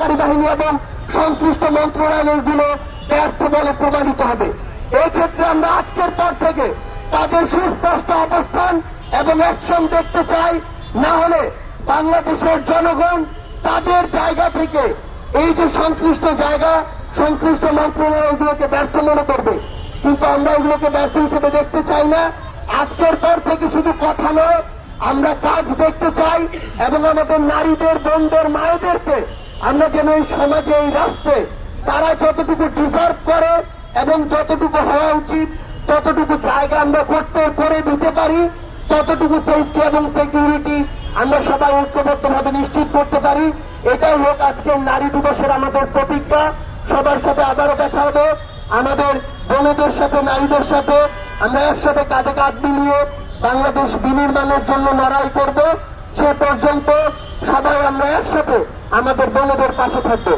তদন্তকারী বাহিনী এবং সংশ্লিষ্ট মন্ত্রণালয়গুলো ব্যর্থ বলে প্রমাণিত হবে। এক্ষেত্রে আমরা আজকের পর থেকে তাদের সুস্পষ্ট অবস্থান এবং অ্যাকশন দেখতে চাই। না হলে বাংলাদেশের জনগণ তাদের জায়গা থেকে এই যে সংশ্লিষ্ট জায়গা, সংশ্লিষ্ট মন্ত্রণালয়গুলোকে ব্যর্থ মনে করবে, কিন্তু আমরা এগুলোকে ব্যর্থ হিসেবে দেখতে চাই না। আজকের পর থেকে শুধু কথা নয়, আমরা কাজ দেখতে চাই এবং আমাদের নারীদের, বোনদের, মায়েদেরকে আমরা যেন এই সমাজে, এই রাষ্ট্রে তারা যতটুকু ডিজার্ভ করে এবং যতটুকু হওয়া উচিত ততটুকু জায়গা আমরা করে দিতে পারি, ততটুকু সেফটি এবং সিকিউরিটি আমরা সবাই ঐক্যবদ্ধভাবে নিশ্চিত করতে পারি। এটাই হোক আজকের নারী দিবসের আমাদের প্রতিজ্ঞা। সবার সাথে আবারও দেখা হবে। আমাদের বোনেদের সাথে, নারীদের সাথে আমরা একসাথে কাঁধে কাঁধ মিলিয়ে বাংলাদেশ বিনির্মাণের জন্য লড়াই করব। সে পর্যন্ত সবাই আমরা একসাথে আমাদের বোনেদের পাশে থাকবো।